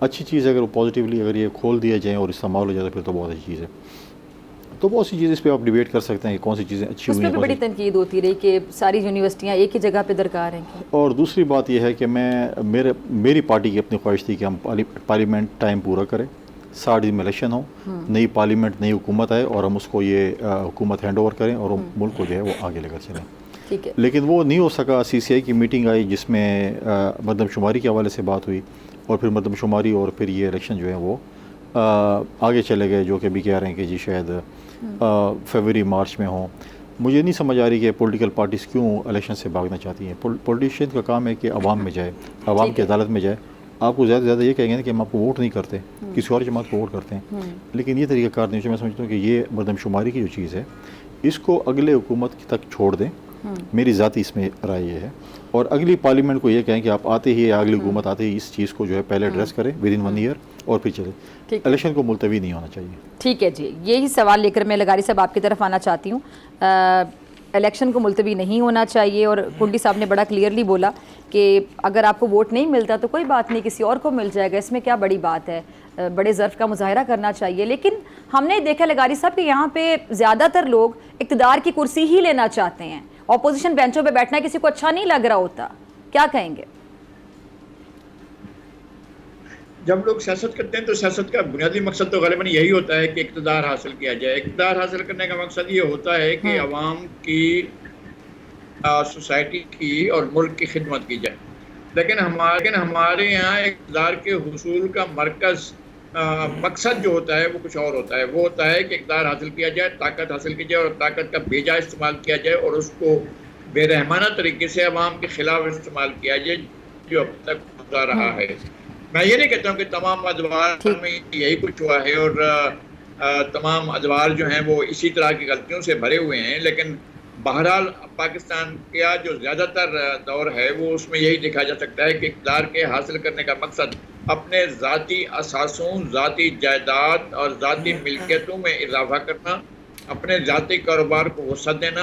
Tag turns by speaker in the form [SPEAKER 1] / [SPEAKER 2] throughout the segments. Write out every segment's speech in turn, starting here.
[SPEAKER 1] اچھی چیز ہے، اگر وہ پازیٹیولی اگر یہ کھول دیا جائیں اور استعمال ہو جائے تو پھر تو بہت اچھی چیز ہے. تو بہت سی چیزیں اس پہ آپ ڈیبیٹ کر سکتے ہیں کہ کون سی چیزیں اچھی
[SPEAKER 2] اس
[SPEAKER 1] ہوئی
[SPEAKER 2] پہ
[SPEAKER 1] ہیں.
[SPEAKER 2] بھی بڑی تنقید ہوتی رہی کہ ساری یونیورسٹیاں ایک ہی جگہ پہ درکار ہیں.
[SPEAKER 1] اور دوسری بات یہ ہے کہ میری پارٹی کی اپنی خواہش تھی کہ ہم پارلیمنٹ ٹائم پورا کریں، 60 دن میں الیکشن ہو، نئی پارلیمنٹ نئی حکومت آئے اور ہم اس کو یہ حکومت ہینڈ اوور کریں اور ملک کو جو ہے وہ آگے لے کر چلیں.
[SPEAKER 2] ٹھیک ہے.
[SPEAKER 1] لیکن وہ نہیں ہو سکا. سی سی آئی کی میٹنگ آئی جس میں مردم شماری کے حوالے سے بات ہوئی اور پھر مردم شماری اور پھر یہ الیکشن جو ہے وہ آگے چلے گئے، جو کہ بھی کہہ رہے ہیں کہ جی شاید فروری مارچ میں ہوں. مجھے نہیں سمجھ آ رہی کہ پولیٹیکل پارٹیز کیوں الیکشن سے بھاگنا چاہتی ہیں. پولیٹیشین کا کام ہے کہ عوام میں جائے، عوام کی عدالت میں جائے. آپ کو زیادہ سے زیادہ یہ کہیں گے نا کہ ہم آپ کو ووٹ نہیں کرتے، کسی اور جماعت کو ووٹ کرتے ہیں. لیکن یہ طریقہ کار نہیں. میں سمجھتا ہوں کہ یہ مردم شماری کی جو چیز ہے اس کو اگلے حکومت تک چھوڑ دیں. میری ذاتی اس میں رائے یہ ہے. اور اگلی پارلیمنٹ کو یہ کہیں کہ آپ آتے ہی اگلی حکومت آتے ہی اس چیز کو جو ہے پہلے ایڈریس کریں ود ان 1 ایئر اور پھر چلے. الیکشن کو ملتوی نہیں ہونا چاہیے.
[SPEAKER 2] ٹھیک ہے جی. یہی سوال لے کر میں لغاری صاحب آپ کی طرف آنا چاہتی ہوں. الیکشن کو ملتوی نہیں ہونا چاہیے اور کنڈی صاحب نے بڑا کلیئرلی بولا کہ اگر آپ کو ووٹ نہیں ملتا تو کوئی بات نہیں، کسی اور کو مل جائے گا، اس میں کیا بڑی بات ہے، بڑے ظرف کا مظاہرہ کرنا چاہیے. لیکن ہم نے دیکھا لغاری صاحب کہ یہاں پہ زیادہ تر لوگ اقتدار کی کرسی ہی لینا چاہتے ہیں. اپوزیشن بینچوں پہ بیٹھنا کسی کو اچھا نہیں لگ رہا ہوتا. کیا کہیں گے؟
[SPEAKER 3] جب لوگ سیاست کرتے ہیں تو سیاست کا بنیادی مقصد تو غالباً یہی ہوتا ہے کہ اقتدار حاصل کیا جائے. اقتدار حاصل کرنے کا مقصد یہ ہوتا ہے کہ عوام کی، سوسائٹی کی اور ملک کی خدمت کی جائے. لیکن ہمارے یہاں اقتدار کے حصول کا مرکز مقصد جو ہوتا ہے وہ کچھ اور ہوتا ہے. وہ ہوتا ہے کہ اقتدار حاصل کیا جائے، طاقت حاصل کی جائے اور طاقت کا بیجا استعمال کیا جائے اور اس کو بے رحمانہ طریقے سے عوام کے خلاف استعمال کیا جائے، جو اب تک ہوتا رہا ہے. میں یہ نہیں کہتا ہوں کہ تمام ادوار میں یہی کچھ ہوا ہے اور تمام ادوار جو ہیں وہ اسی طرح کی غلطیوں سے بھرے ہوئے ہیں. لیکن بہرحال پاکستان کا جو زیادہ تر دور ہے وہ اس میں یہی دیکھا جا سکتا ہے کہ اقتدار کے حاصل کرنے کا مقصد اپنے ذاتی اثاثوں، ذاتی جائیداد اور ذاتی ملکیتوں میں اضافہ کرنا، اپنے ذاتی کاروبار کو وسعت دینا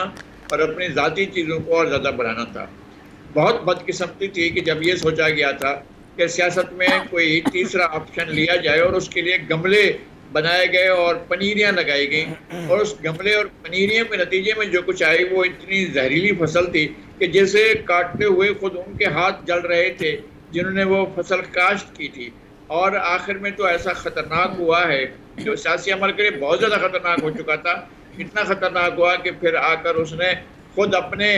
[SPEAKER 3] اور اپنی ذاتی چیزوں کو اور زیادہ بڑھانا تھا. بہت بدقسمتی تھی کہ جب یہ سوچا گیا تھا کہ سیاست میں کوئی تیسرا آپشن لیا جائے اور اس کے لیے گملے بنائے گئے اور پنیریاں لگائی گئیں اور اس گملے اور پنیریوں کے نتیجے میں جو کچھ آئی وہ اتنی زہریلی فصل تھی کہ جیسے کاٹتے ہوئے خود ان کے ہاتھ جل رہے تھے جنہوں نے وہ فصل کاشت کی تھی. اور آخر میں تو ایسا خطرناک ہوا ہے جو سیاسی عمل کے لیے بہت زیادہ خطرناک ہو چکا تھا. اتنا خطرناک ہوا کہ پھر آ کر اس نے خود اپنے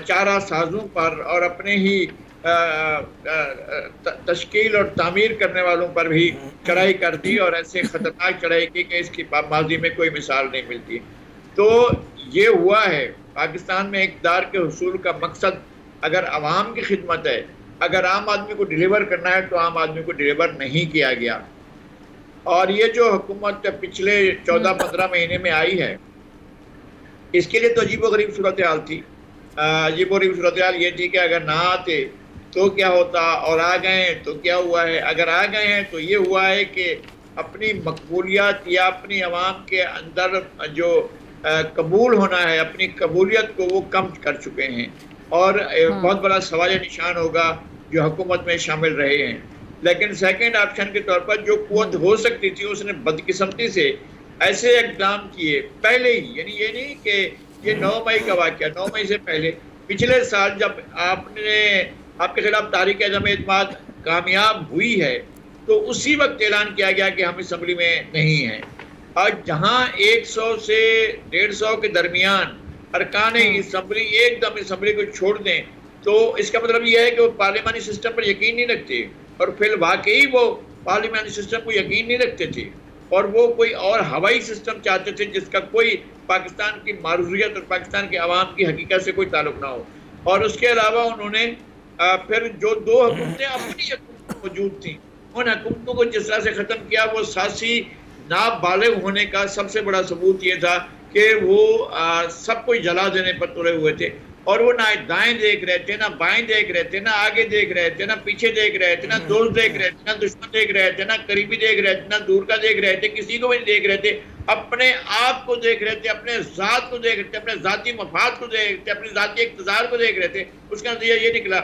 [SPEAKER 3] چارہ سازوں پر اور اپنے ہی تشکیل اور تعمیر کرنے والوں پر بھی چڑھائی کر دی اور ایسے خطرناک چڑھائی کی کہ اس کی ماضی میں کوئی مثال نہیں ملتی. تو یہ ہوا ہے پاکستان میں اقتدار کے حصول کا مقصد اگر عوام کی خدمت ہے، اگر عام آدمی کو ڈیلیور کرنا ہے تو عام آدمی کو ڈیلیور نہیں کیا گیا. اور یہ جو حکومت پچھلے 14-15 مہینے میں آئی ہے اس کے لیے تو عجیب و غریب صورتحال تھی. عجیب و غریب صورتحال یہ تھی کہ اگر نہ آتے تو کیا ہوتا اور آ گئے تو کیا ہوا ہے. اگر آ گئے ہیں تو یہ ہوا ہے کہ اپنی مقبولیت یا اپنی عوام کے اندر جو قبول ہونا ہے، اپنی قبولیت کو وہ کم کر چکے ہیں اور بہت بڑا سوال نشان ہوگا جو حکومت میں شامل رہے ہیں. لیکن سیکنڈ آپشن کے طور پر جو قوت ہو سکتی تھی اس نے بدقسمتی سے ایسے اقدام کیے پہلے ہی. یعنی یہ نہیں کہ یہ 9 مئی کا واقعہ، 9 مئی سے پہلے پچھلے سال جب آپ کے خلاف تحریک عدم اعتماد کامیاب ہوئی ہے تو اسی وقت اعلان کیا گیا کہ ہم اسمبلی میں نہیں ہیں. اور جہاں 100 سے 150 کے درمیان ارکان اسمبلی ایک دم اسمبلی کو چھوڑ دیں تو اس کا مطلب یہ ہے کہ وہ پارلیمانی سسٹم پر یقین نہیں رکھتے اور پھر واقعی وہ پارلیمانی سسٹم کو یقین نہیں رکھتے تھے اور وہ کوئی اور ہوائی سسٹم چاہتے تھے جس کا کوئی پاکستان کی معروضیت اور پاکستان کے عوام کی حقیقت سے کوئی تعلق نہ ہو. اور اس کے علاوہ انہوں نے پھر جو 2 حکومتیں اپنی حکومت موجود تھیں ان حکومتوں کو جس طرح سے ختم کیا وہ سیاسی نابالغ ہونے کا سب سے بڑا ثبوت یہ تھا کہ وہ سب کچھ جلا دینے پر تلے ہوئے تھے اور وہ نہ دائیں دیکھ رہے تھے، نہ بائیں دیکھ رہے تھے، نہ آگے دیکھ رہے تھے، نہ پیچھے دیکھ رہے تھے، نہ دوست دیکھ رہے تھے، نہ دشمن دیکھ رہے تھے، نہ قریبی دیکھ رہے تھے، نہ دور کا دیکھ رہے تھے، کسی کو بھی نہیں دیکھ رہے تھے. اپنے آپ کو دیکھ رہے تھے، اپنے ذات کو دیکھ رہے تھے، اپنے ذاتی مفاد کو دیکھ رہے تھے، اپنے ذاتی اقتدار کو دیکھ رہے تھے. اس کا نتیجہ یہ نکلا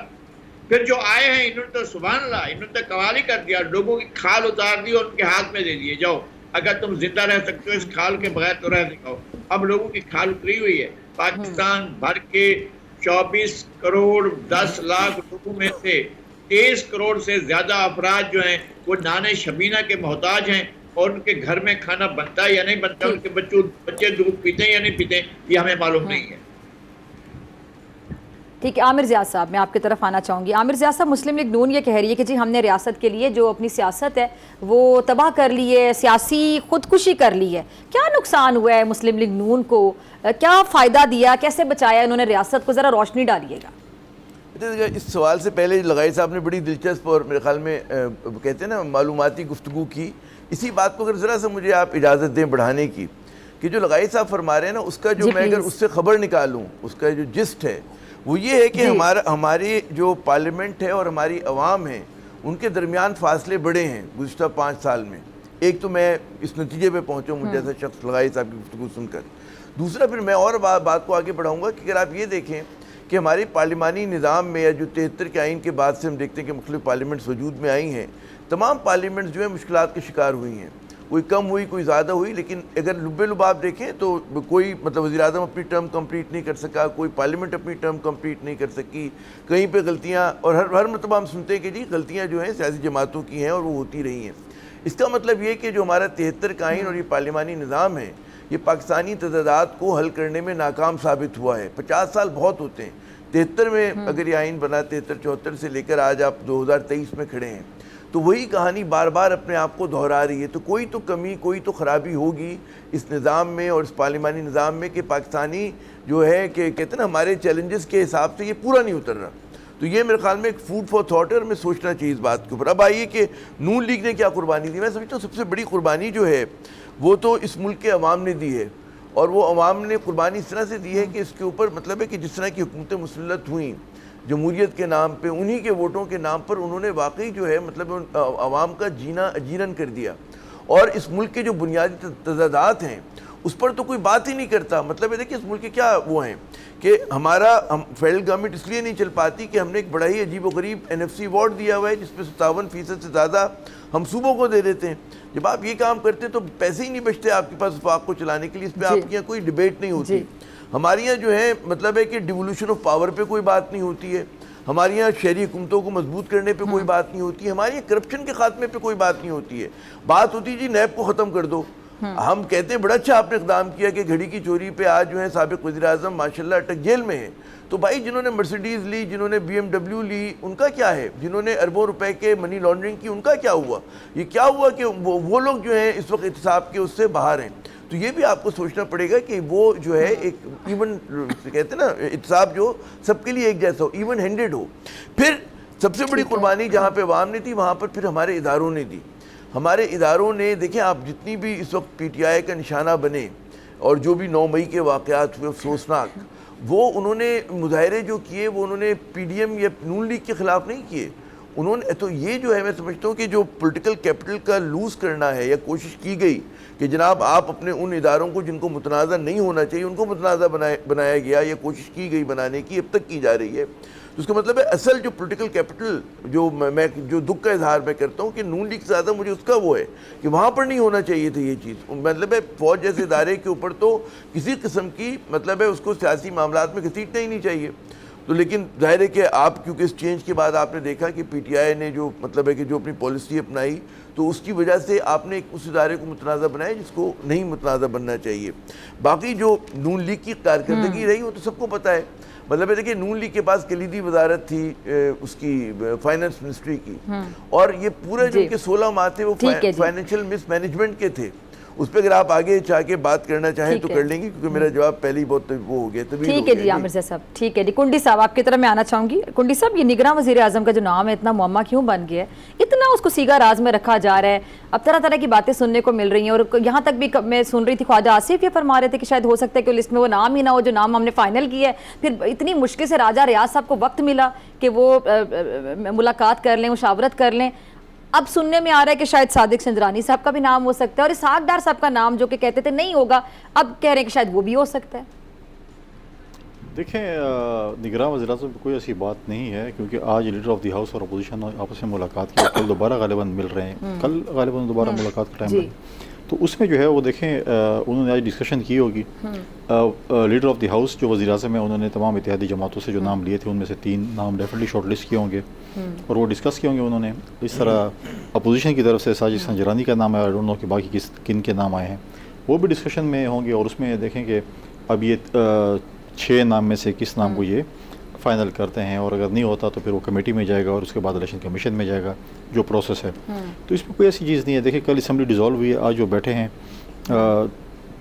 [SPEAKER 3] پھر جو آئے ہیں انہوں نے تو سبحان اللہ، انہوں نے تو قوالی کر دیا، لوگوں کی کھال اتار دی اور ان کے ہاتھ میں دے دیے، جاؤ اگر تم زندہ رہ سکتے ہو اس کھال کے بغیر تو رہ دکھاؤ۔ اب لوگوں کی کھال اتری ہوئی ہے۔ پاکستان بھر کے 24 کروڑ 10 لاکھ لوگوں میں سے 23 کروڑ سے زیادہ افراد جو ہیں وہ نان شبینہ کے محتاج ہیں، اور ان کے گھر میں کھانا بنتا ہے یا نہیں بنتا، ان کے بچے دودھ پیتے ہیں یا نہیں پیتے، یہ ہمیں معلوم نہیں ہے۔
[SPEAKER 2] ٹھیک ہے، عامر ضیاء صاحب میں آپ کی طرف آنا چاہوں گی۔ عامر ضیاء صاحب، مسلم لیگ نون یہ کہہ رہی ہے کہ جی ہم نے ریاست کے لیے جو اپنی سیاست ہے وہ تباہ کر لی ہے، سیاسی خودکشی کر لی ہے۔ کیا نقصان ہوا ہے مسلم لیگ نون کو؟ کیا فائدہ دیا، کیسے بچایا انہوں نے ریاست کو؟ ذرا روشنی ڈالیے گا۔
[SPEAKER 4] اس سوال سے پہلے لغائی صاحب نے بڑی دلچسپ اور میرے خیال میں کہتے ہیں نا معلوماتی گفتگو کی۔ اسی بات کو اگر ذرا سا مجھے آپ اجازت دیں بڑھانے کی، کہ جو لغائی صاحب فرما رہے ہیں نا، اس کا جو میں اگر اس سے خبر نکالوں، اس کا جو جسٹ ہے وہ یہ ہے کہ ہماری جو پارلیمنٹ ہے اور ہماری عوام ہے ان کے درمیان فاصلے بڑے ہیں گزشتہ 5 سال میں۔ ایک تو میں اس نتیجے پہ پہنچا ہوں جیسا شخص لغائی صاحب کی گفتگو سن کر۔ دوسرا پھر میں اور بات کو آگے بڑھاؤں گا کہ اگر آپ یہ دیکھیں کہ ہماری پارلیمانی نظام میں، یا جو 73 کے آئین کے بعد سے ہم دیکھتے ہیں کہ مختلف پارلیمنٹس وجود میں آئی ہیں، تمام پارلیمنٹس جو ہیں مشکلات کے شکار ہوئی ہیں، کوئی کم ہوئی کوئی زیادہ ہوئی، لیکن اگر لبے لب آپ دیکھیں تو کوئی وزیر اعظم اپنی ٹرم کمپلیٹ نہیں کر سکا، کوئی پارلیمنٹ اپنی ٹرم کمپلیٹ نہیں کر سکی، کہیں پہ غلطیاں، اور ہر مرتبہ ہم سنتے ہیں کہ جی غلطیاں جو ہیں سیاسی جماعتوں کی ہیں اور وہ ہوتی رہی ہیں۔ اس کا مطلب یہ کہ جو ہمارا 73 کا آئین اور یہ پارلیمانی نظام ہے، یہ پاکستانی تضادات کو حل کرنے میں ناکام ثابت ہوا ہے۔ 50 سال بہت ہوتے ہیں۔ 73 میں اگر یہ آئین بنا، 73-74 سے لے کر آج آپ 2023 میں کھڑے ہیں، تو وہی کہانی بار بار اپنے آپ کو دہرا رہی ہے۔ تو کوئی تو کمی، کوئی تو خرابی ہوگی اس نظام میں اور اس پارلیمانی نظام میں کہ پاکستانی جو ہے کہ کہتے ہیں نا ہمارے چیلنجز کے حساب سے یہ پورا نہیں اتر رہا۔ تو یہ میرے خیال میں ایک فوڈ فار تھاٹ ہے اور ہمیں سوچنا چاہیے اس بات کے اوپر۔ اب آئیے کہ نون لیگ نے کیا قربانی دی۔ میں سمجھتا ہوں سب سے بڑی قربانی جو ہے وہ تو اس ملک کے عوام نے دی ہے، اور وہ عوام نے قربانی اس طرح سے دی ہے کہ اس کے اوپر مطلب ہے کہ جس طرح کی حکومتیں مسلط ہوئیں جمہوریت کے نام پہ، انہی کے ووٹوں کے نام پر انہوں نے واقعی جو ہے مطلب عوام کا جینا اجیرن کر دیا، اور اس ملک کے جو بنیادی تضادات ہیں اس پر تو کوئی بات ہی نہیں کرتا۔ مطلب ہے کہ اس ملک کے کیا وہ ہیں کہ ہمارا فیڈرل گورنمنٹ اس لیے نہیں چل پاتی کہ ہم نے ایک بڑا ہی عجیب و غریب NFC ایوارڈ دیا ہوا ہے جس پہ 57% سے زیادہ ہم صوبوں کو دے دیتے ہیں۔ جب آپ یہ کام کرتے ہیں تو پیسے ہی نہیں بچتے آپ کے پاس وفاق کو چلانے کے لیے، اس پہ آپ کے یہاں کوئی ڈیبیٹ نہیں ہوتی۔ ہمارے یہاں جو ہے مطلب ہے کہ ڈیولوشن آف پاور پہ کوئی بات نہیں ہوتی ہے، ہمارے یہاں شہری حکومتوں کو مضبوط کرنے پہ کوئی بات نہیں ہوتی ہے، ہمارے یہاں کرپشن کے خاتمے پہ کوئی بات نہیں ہوتی ہے۔ بات ہوتی جی نیب کو ختم کر دو۔ ہم کہتے ہیں بڑا اچھا آپ نے اقدام کیا کہ گھڑی کی چوری پہ آج جو ہے سابق وزیر اعظم ماشاءاللہ اٹک جیل میں ہیں، تو بھائی جنہوں نے مرسیڈیز لی، جنہوں نے BMW لی، ان کا کیا ہے؟ جنہوں نے اربوں روپے کے منی لانڈرنگ کی، ان کا کیا ہوا؟ یہ کیا ہوا کہ وہ لوگ جو ہیں اس وقت احتساب کے اس سے باہر ہیں۔ تو یہ بھی آپ کو سوچنا پڑے گا کہ وہ جو ہے ایک ایون کہتے ہیں نا احتساب جو سب کے لیے ایک جیسا ہو، ایون ہینڈڈ ہو۔ پھر سب سے بڑی قربانی جہاں پہ عوام نے دی وہاں پر پھر ہمارے اداروں نے دی۔ ہمارے اداروں نے دیکھیں آپ جتنی بھی اس وقت PTI کا نشانہ بنے اور جو بھی 9 مئی کے واقعات ہوئے افسوسناک، وہ انہوں نے مظاہرے جو کیے وہ انہوں نے PDM یا نون لیگ کے خلاف نہیں کیے، انہوں نے تو یہ جو ہے میں سمجھتا ہوں کہ جو پولیٹیکل کیپٹل کا لوز کرنا ہے یا کوشش کی گئی کہ جناب آپ اپنے ان اداروں کو جن کو متنازع نہیں ہونا چاہیے ان کو متنازع بنایا گیا یا کوشش کی گئی بنانے کی، اب تک کی جا رہی ہے۔ تو اس کا مطلب ہے اصل جو پولیٹیکل کیپٹل جو میں جو دکھ کا اظہار میں کرتا ہوں کہ نون لیگ سے زیادہ مجھے اس کا وہ ہے کہ وہاں پر نہیں ہونا چاہیے تھا یہ چیز۔ مطلب ہے فوج جیسے ادارے کے اوپر تو کسی قسم کی مطلب ہے اس کو سیاسی معاملات میں گھسیٹنا ہی نہیں چاہیے۔ تو لیکن ظاہر ہے کہ آپ کیونکہ اس چینج کے بعد آپ نے دیکھا کہ PTI نے جو مطلب ہے کہ جو اپنی پالیسی اپنائی تو اس کی وجہ سے آپ نے اس ادارے کو متنازع بنایا جس کو نہیں متنازع بننا چاہیے۔ باقی جو نون لیگ کی کارکردگی رہی وہ تو سب کو پتہ ہے۔ مطلب ہے کہ نون لیگ کے پاس کلیدی وزارت تھی اس کی فائنانس منسٹری کی، اور یہ پورے جو کے 16 ماہ تھے وہ فائنینشیل مس مینجمنٹ کے تھے۔ اس پہ اگر آپ آگے چاہ کے بات کرنا چاہیں تو کر لیں گے کیونکہ میرا جواب پہلے ہی بہت وہ ہو گیا۔
[SPEAKER 2] ٹھیک ہے جی عامر صاحب، ٹھیک ہے جی۔ کنڈی صاحب آپ کی طرف میں آنا چاہوں گی۔ کنڈی صاحب یہ نگراں وزیر اعظم کا جو نام ہے اتنا معمہ کیوں بن گیا ہے؟ اتنا اس کو سیگا راز میں رکھا جا رہا ہے، اب طرح طرح کی باتیں سننے کو مل رہی ہیں، اور یہاں تک بھی میں سن رہی تھی خواجہ آصف یہ فرما رہے تھے کہ شاید ہو سکتا ہے کہ لسٹ میں وہ نام ہی نہ ہو جو نام ہم نے فائنل کیا ہے۔ پھر اتنی مشکل سے راجہ ریاض صاحب کو وقت ملا کہ وہ ملاقات کر لیں، مشاورت کر لیں۔ اب سننے میں آ رہا ہے کہ شاید صادق سنجرانی صاحب کا بھی نام ہو سکتا ہے، اور اسحاق ڈار صاحب کا نام جو کہ کہتے تھے نہیں ہوگا اب کہہ رہے ہیں کہ شاید وہ بھی ہو سکتا ہے۔
[SPEAKER 1] دیکھیں نگراں وزیر اعظم پہ کوئی ایسی بات نہیں ہے، کیونکہ آج لیڈر آف دی ہاؤس اور اپوزیشن آپس میں ملاقات کی، کل دوبارہ غالباً مل رہے ہیں، کل غالباً دوبارہ ملاقات کا ٹائم ہے، تو اس میں جو ہے وہ دیکھیں انہوں نے آج ڈسکشن کی ہوگی. لیڈر آف دی ہاؤس جو وزیر اعظم ہیں انہوں نے تمام اتحادی جماعتوں سے جو نام لیے تھے ان میں سے 3 نام ڈیفینیٹلی شارٹ لسٹ کیے ہوں گے اور وہ ڈسکس کیے ہوں گے انہوں نے. اس طرح اپوزیشن کی طرف سے ساجد سنجرانی کا نام ہے، ڈونٹ نو کہ باقی کن کے نام آئے ہیں، وہ بھی ڈسکشن میں ہوں گے. اور اس میں دیکھیں کہ اب یہ 6 نام میں سے کس نام کو یہ فائنل کرتے ہیں، اور اگر نہیں ہوتا تو پھر وہ کمیٹی میں جائے گا اور اس کے بعد الیکشن کمیشن میں جائے گا جو پروسیس ہے. تو اس میں کوئی ایسی چیز نہیں ہے. دیکھیں کل اسمبلی ڈیزالو ہوئی ہے، آج جو بیٹھے ہیں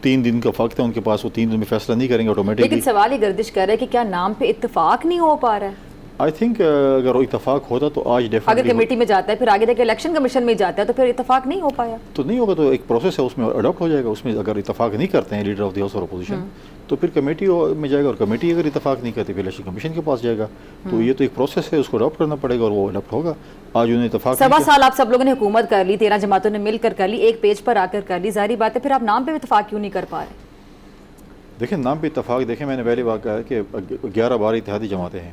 [SPEAKER 1] 3 دن کا وقت ہے ان کے پاس، وہ 3 دن میں فیصلہ نہیں کریں گے آٹومیٹکلی.
[SPEAKER 2] لیکن سوال یہ گردش کر رہا ہے کہ کیا نام پہ اتفاق نہیں ہو پا رہا ہے؟
[SPEAKER 1] آئی تھنک اگر اتفاق ہوتا تو آج
[SPEAKER 2] اگر
[SPEAKER 1] ڈیفینیٹلی
[SPEAKER 2] کمیٹی میں جاتا ہے پھر آگے دیکھ الیکشن کمیشن میں جاتا ہے تو پھر اتفاق نہیں ہو پایا
[SPEAKER 1] تو نہیں ہوگا، تو ایک پروسیس ہے اس میں اڈاپٹ ہو جائے گا. اس میں اگر اتفاق نہیں کرتے ہیں لیڈر آف دی ہاؤس اور اپوزیشن تو پھر کمیٹی میں جائے گا، اور کمیٹی اگر اتفاق نہیں کرتی پھر الیکشن کمیشن کے پاس جائے گا. تو یہ تو ایک پروسیس ہے، اس کو اڈاپٹ کرنا پڑے گا اور وہ اڈاپٹ ہوگا. آج انہیں اتفاق
[SPEAKER 2] 7 سال آپ سب لوگوں نے حکومت کر لی، 13 جماعتوں نے مل کر لی، ایک پیج پر آ کر لی، ظاہری بات ہے پھر آپ نام پہ اتفاق کیوں نہیں کر پا رہے؟
[SPEAKER 1] دیکھیں نام پہ اتفاق، دیکھیں میں نے پہلی بار کہا کہ 11-12 اتحادی جماعتیں ہیں،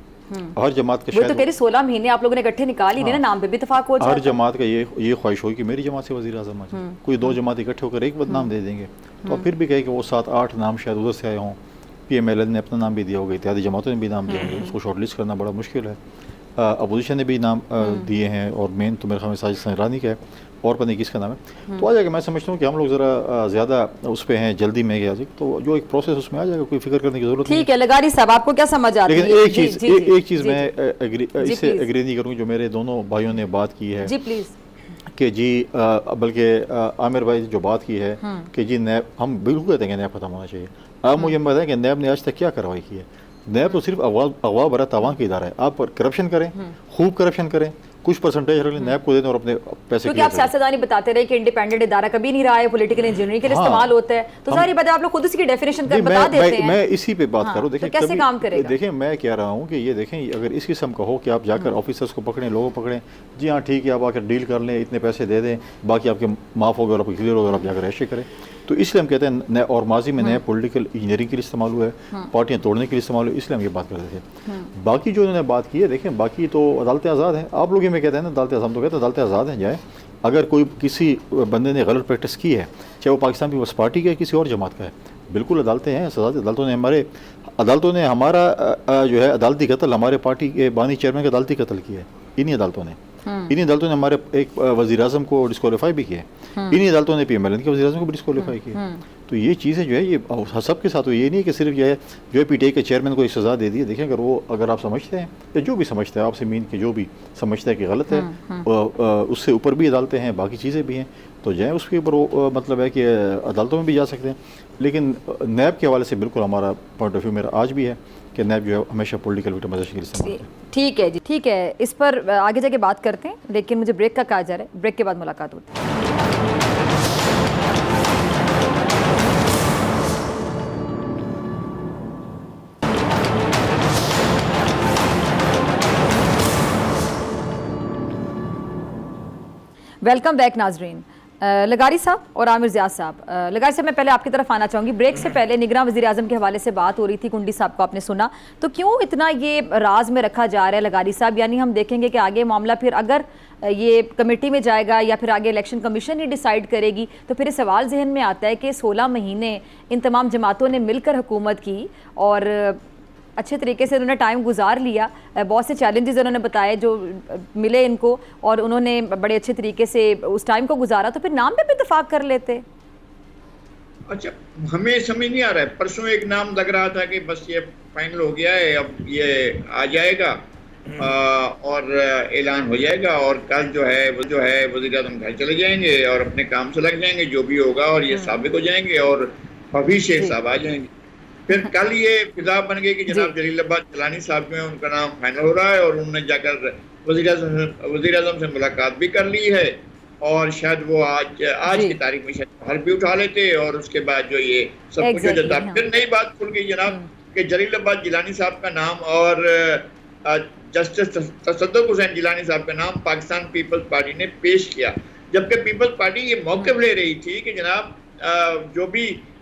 [SPEAKER 1] ہر جماعت کا
[SPEAKER 2] وہ تو
[SPEAKER 1] شاید
[SPEAKER 2] کہہ رہی 16 مہینے آپ لوگوں نے اکٹھے نکال ہی نا، نام پہ بھی اتفاق ہو جائے.
[SPEAKER 1] ہر جماعت کا یہ خواہش ہوگی کہ میری جماعت سے وزیر اعظم آ جائے. کوئی 2 جماعت اکٹھے ہو کر ایک نام دے دیں گے تو پھر بھی کہے کہ وہ 7-8 نام شاید ادھر سے آئے ہوں. پی ایم ایل این نے اپنا نام بھی دیا ہوگا، اتحادی جماعتوں نے بھی نام دیا ہوگا، اس کو شارٹ لسٹ کرنا بڑا مشکل ہے. اپوزیشن نے بھی نام دیے ہیں اور مین تو میرے خیال میں ساجد سنجرانی کا ہے اور پتہ نہیں کس کا نام ہے. تو آ جائے گا. میں سمجھتا ہوں کہ ہم لوگ ذرا زیادہ اس پہ ہیں، جلدی میں گیا تو جو ایک پروسیس اس میں آ جائے گا، کوئی فکر کرنے کی ضرورت نہیں.
[SPEAKER 2] ٹھیک ہے لگاری صاحب، آپ کو کیا سمجھ آتی ہے؟
[SPEAKER 1] لیکن ایک چیز میں اس سے ایگری نہیں کروں، جو میرے دونوں بھائیوں نے بات کی ہے
[SPEAKER 2] جی پلیز،
[SPEAKER 1] کہ جی بلکہ عامر بھائی جو بات کی ہے کہ جی نیب، ہم بالکل کہتے ہیں کہ نیب ختم ہونا چاہیے. آپ مجھے بتائیں کہ نیب نے آج تک کیا کارروائی کی ہے؟ نیب تو صرف اغوا برا تاوان کا ادارہ ہے. آپ کرپشن کریں، خوب کرپشن کریں، کچھ پرسنٹیج رکھ لیں، نیب کو دیں اور اپنے پیسے.
[SPEAKER 2] کیونکہ آپ سیاستدانی بتاتے رہے کہ انڈیپینڈنٹ ادارہ کبھی نہیں رہا ہے، پولیٹیکل انجینئرنگ کے لیے استعمال ہوتا ہے، تو ظاہری بات ہے آپ لوگ خود اس کی ڈیفینیشن بتا دیتے ہیں.
[SPEAKER 1] میں اسی پہ بات کروں. دیکھیں
[SPEAKER 2] کیسے کام کرے گا؟
[SPEAKER 1] دیکھیں میں کہہ رہا ہوں کہ یہ دیکھیں اگر اس قسم کا ہو کہ آپ جا کر آفیسرس کو پکڑیں، لوگوں کو پکڑیں، جی ہاں ٹھیک ہے آپ آ کر ڈیل کر لیں، اتنے پیسے دے دیں، باقی آپ کے معاف ہو گئے اور آپ کلیئر ہو گئے اور آپ جا کر ایشے کریں. تو اس لیے ہم کہتے ہیں، اور ماضی میں نئے پولیٹیکل انجینئرنگ کے لیے استعمال ہوا ہے، پارٹیاں توڑنے کے لیے استعمال ہوئے، اس لیے ہم یہ بات کرتے تھے. باقی جو انہوں نے بات کی ہے، دیکھیں باقی تو عدالتیں آزاد ہیں. آپ لوگ یہ میں کہتے ہیں نا عدالتیں آزاد، تو کہتے ہیں عدالتیں آزاد ہیں. جائیں اگر کوئی کسی بندے نے غلط پریکٹس کی ہے، چاہے وہ پاکستان پیپلز پارٹی کا ہے کسی اور جماعت کا ہے، بالکل عدالتیں ہیں. عدالتوں نے ہمارا جو ہے عدالتی قتل، ہمارے پارٹی کے بانی چیئرمین کا عدالتی قتل کیا ہے انہی عدالتوں نے ہمارے ایک وزیر اعظم کو ڈسکوالیفائی بھی کیا ہے. انہی عدالتوں نے پی ایم ایل این کے وزیر اعظم کو بھی ڈسکوالیفائی کیا. تو یہ چیزیں جو ہے یہ سب کے ساتھ ہوئی. یہ نہیں کہ صرف یہ جو ہے پی ٹی آئی کے چیئرمین کو ایک سزا دے دی ہے. دیکھیں اگر آپ سمجھتے ہیں یا جو بھی سمجھتا ہے، آپ سے مین کہ جو بھی سمجھتا ہے کہ غلط ہے، اس سے اوپر بھی عدالتیں ہیں، باقی چیزیں بھی ہیں، تو جائیں اس کے اوپر. مطلب ہے کہ عدالتوں میں بھی جا سکتے ہیں. لیکن نیب کے حوالے سے بالکل ہمارا پوائنٹ آف ویو میرا آج بھی ہے کہ نیب جو ہے ہمیشہ پولیٹیکل وکٹمائزیشن کے لیے استعمال کریں.
[SPEAKER 2] ٹھیک ہے جی، ٹھیک ہے، اس پر آگے جا کے بات کرتے ہیں، لیکن مجھے بریک کا کہا جا رہا ہے، بریک کے بعد ملاقات ہوتی ہے. ویلکم بیک ناظرین. لگاری صاحب اور عامر زیاد صاحب، لگاری صاحب میں پہلے آپ کی طرف آنا چاہوں گی. بریک سے پہلے نگراں وزیر اعظم کے حوالے سے بات ہو رہی تھی، کنڈی صاحب کو آپ نے سنا، تو کیوں اتنا یہ راز میں رکھا جا رہا ہے لگاری صاحب؟ یعنی ہم دیکھیں گے کہ آگے معاملہ پھر اگر یہ کمیٹی میں جائے گا یا پھر آگے الیکشن کمیشن ہی ڈیسائیڈ کرے گی تو پھر یہ سوال ذہن میں آتا ہے کہ 16 مہینے ان تمام جماعتوں نے مل کر حکومت کی اور اچھے طریقے سے انہوں نے ٹائم گزار لیا، بہت سے چیلنجز انہوں نے بتائے جو ملے ان کو، اور انہوں نے بڑے اچھے طریقے سے اس ٹائم کو گزارا، تو پھر نام پہ بھی اتفاق کر لیتے.
[SPEAKER 3] اچھا ہمیں سمجھ نہیں آ رہا ہے. پرسوں ایک نام لگ رہا تھا کہ بس یہ فائنل ہو گیا ہے، اب یہ آ جائے گا اور اعلان ہو جائے گا، اور کل جو ہے وزیر اعظم گھر چلے جائیں گے اور اپنے کام سے لگ جائیں گے جو بھی ہوگا، اور یہ ثابت ہو جائیں گے اور حفیظ شیخ صاحب آ جائیں گے. پھر کل یہ فضا بن گئی کہ جناب جلیل آباد جیلانی صاحب جو ہیں ان کا نام فائنل ہو رہا ہے، اور انہوں نے جا کر وزیر اعظم سے ملاقات بھی کر لی ہے، اور شاید وہ آج کی تاریخ میں شاید حل بھی اٹھا لیتے، اور اس کے بعد جو یہ سب کچھ ہو جاتا. پھر نئی بات کھل گئی جناب کہ جلیل آباد جیلانی صاحب کا نام اور جسٹس تصدق حسین جیلانی صاحب کا نام پاکستان پیپلز پارٹی نے پیش کیا، جبکہ پیپلز پارٹی یہ موقف لے رہی تھی کہ جناب جو بھی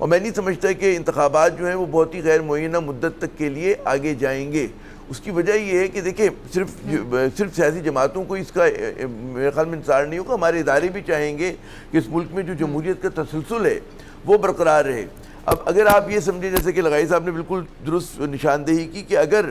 [SPEAKER 4] اور میں نہیں سمجھتا کہ انتخابات جو ہیں وہ بہت ہی غیر معینہ مدت تک کے لیے آگے جائیں گے. اس کی وجہ یہ ہے کہ دیکھیں صرف سیاسی جماعتوں کو اس کا میرے خیال میں انتظار نہیں ہوگا. ہمارے ادارے بھی چاہیں گے کہ اس ملک میں جو جمہوریت کا تسلسل ہے وہ برقرار رہے. اب اگر آپ یہ سمجھیں جیسے کہ لغائی صاحب نے بالکل درست نشاندہی کی کہ اگر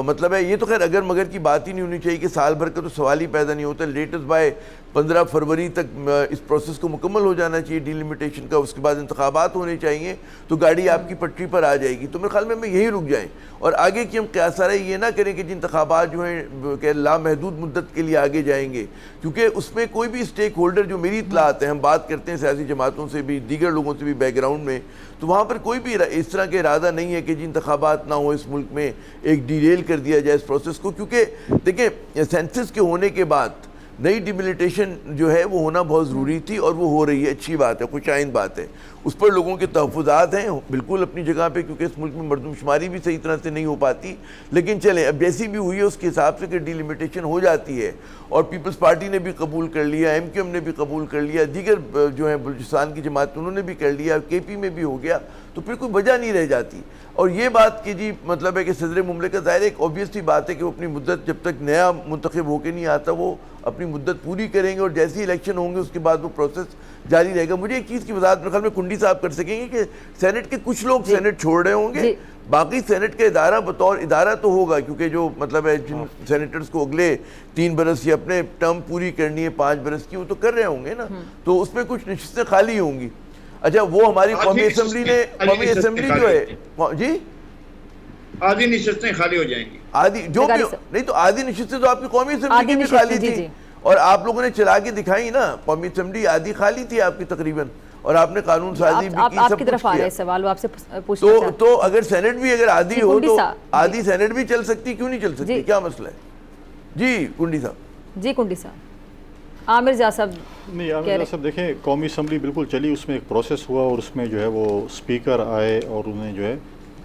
[SPEAKER 4] مطلب ہے یہ تو خیر اگر مگر کی بات ہی نہیں ہونی چاہیے کہ سال بھر کا تو سوال ہی پیدا نہیں ہوتا. لیٹسٹ بائی 15 فروری تک اس پروسیس کو مکمل ہو جانا چاہیے ڈیلیمیٹیشن کا, اس کے بعد انتخابات ہونے چاہیے تو گاڑی آپ کی پٹری پر آ جائے گی. تو میرے خیال میں یہی رک جائیں اور آگے کی ہم قیاس آرائی یہ نہ کریں کہ انتخابات جو ہیں کہ لامحدود مدت کے لیے آگے جائیں گے, کیونکہ اس میں کوئی بھی اسٹیک ہولڈر جو میری اطلاعات ہیں, ہم بات کرتے ہیں سیاسی جماعتوں سے بھی دیگر لوگوں سے بھی بیک گراؤنڈ میں, تو وہاں پر کوئی بھی اس طرح کا ارادہ نہیں ہے کہ انتخابات نہ ہو اس ملک میں, ایک ڈیریل کر دیا جائے اس پروسیس کو. کیونکہ دیکھیں سینسس کے ہونے کے بعد نئی ڈیمیلیٹیشن جو ہے وہ ہونا بہت ضروری تھی اور وہ ہو رہی ہے, اچھی بات ہے, خوش آئند بات ہے. اس پر لوگوں کے تحفظات ہیں بالکل اپنی جگہ پہ, کیونکہ اس ملک میں مردم شماری بھی صحیح طرح سے نہیں ہو پاتی. لیکن چلیں اب جیسی بھی ہوئی ہے اس کے حساب سے کہ ڈیلیمیٹیشن ہو جاتی ہے اور پیپلز پارٹی نے بھی قبول کر لیا, ایم کیو ایم نے بھی قبول کر لیا, دیگر جو ہیں بلوچستان کی جماعت انہوں نے بھی کر لیا, کے پی میں بھی ہو گیا, تو پھر کوئی وجہ نہیں رہ جاتی. اور یہ بات کہ جی مطلب ہے کہ صدر مملکت ظاہر ایک اوبیس سی بات ہے کہ وہ اپنی مدت جب تک نیا منتخب ہو کے نہیں آتا وہ اپنی مدت پوری کریں گے اور جیسی الیکشن ہوں گے اس کے بعد وہ پروسیس جاری رہے گا. مجھے ایک چیز کی وضاحت میرے خیال میں کنڈی صاحب کر سکیں گے کہ سینٹ کے کچھ لوگ سینٹ چھوڑ رہے ہوں گے, باقی سینٹ کا ادارہ بطور ادارہ تو ہوگا, کیونکہ جو مطلب ہے جن سینیٹرز کو اگلے 3 برس یا اپنے ٹرم پوری کرنی ہے 5 برس کی, وہ تو کر رہے ہوں گے نا, تو اس میں کچھ نشستیں خالی ہوں گی. اچھا وہ ہماری قومی اسمبلی نے, قومی اسمبلی جو ہے جی
[SPEAKER 3] آدھی نشستیں خالی ہو جائیں گی,
[SPEAKER 4] آدھی جو بھی نہیں تو آدھی نشستیں تو آپ کی قومی اسمبلی کی بھی خالی تھی اور آپ لوگوں نے چلا کے دکھائی نا, قومی اسمبلی آدھی خالی تھی آپ کی تقریباً, اور آپ نے قانون سازی بھی کی,
[SPEAKER 2] آپ کی طرف آ رہا ہے سوال, وہ آپ سے پوچھنا چاہتا ہوں.
[SPEAKER 4] تو اگر سینٹ بھی اگر آدھی ہو تو آدھی سینٹ بھی چل سکتی, کیوں نہیں چل سکتی, کیا مسئلہ ہے؟ جی کنڈی صاحب.
[SPEAKER 2] جی کنڈی صاحب. عامر زیاد صاحب.
[SPEAKER 1] نہیں عامر زیاد صاحب دیکھیں قومی اسمبلی بالکل چلی, اس میں ایک پروسیس ہوا اور اس میں جو ہے وہ اسپیکر آئے اور انہوں نے جو ہے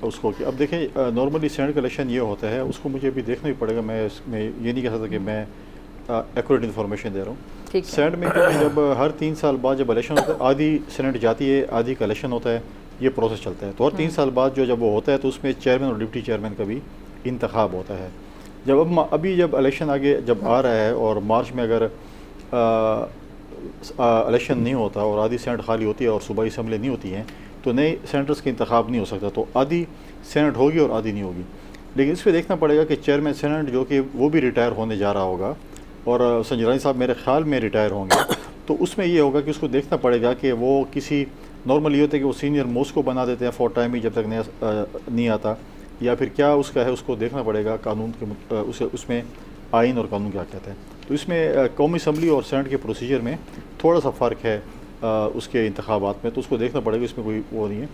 [SPEAKER 1] اس کو اب دیکھیں نارملی سینٹ کا الیکشن یہ ہوتا ہے, اس کو مجھے ابھی دیکھنا ہی پڑے گا, میں اس میں یہ نہیں کہہ سکتا کہ میں ایکوریٹ انفارمیشن دے رہا ہوں. سینٹ میں جب ہر 3 سال بعد جب الیکشن ہوتا ہے, آدھی سینٹ جاتی ہے, آدھی کا الیکشن ہوتا ہے, یہ پروسیس چلتا ہے. تو ہر 3 سال بعد جب وہ ہوتا ہے تو اس میں چیئرمین اور ڈپٹی چیئرمین کا بھی انتخاب ہوتا ہے. جب ابھی جب الیکشن آگے جب آ رہا ہے اور مارچ میں اگر الیکشن نہیں ہوتا اور آدھی سینٹ خالی ہوتی ہے اور صوبائی اسمبلی نہیں ہوتی ہیں تو نئے سینٹرز کا انتخاب نہیں ہو سکتا, تو آدھی سینٹ ہوگی اور آدھی نہیں ہوگی. لیکن اس پہ دیکھنا پڑے گا کہ چیئرمین سینٹ جو کہ وہ بھی ریٹائر ہونے جا رہا ہوگا اور سنجرانی صاحب میرے خیال میں ریٹائر ہوں گے, تو اس میں یہ ہوگا کہ اس کو دیکھنا پڑے گا کہ وہ کسی نارمل یہ ہوتا ہے کہ وہ سینئر موسٹ کو بنا دیتے ہیں فور ٹائم ہی جب تک نیا نہیں آتا, یا پھر کیا اس کا ہے, اس کو دیکھنا پڑے گا قانون کے اس میں آئین اور قانون کیا کہتا ہے. تو اس میں قومی اسمبلی اور سینٹ کے پروسیجر میں تھوڑا سا فرق ہے اس کے انتخابات میں, تو اس کو دیکھنا پڑے گا, اس میں کوئی وہ نہیں ہے.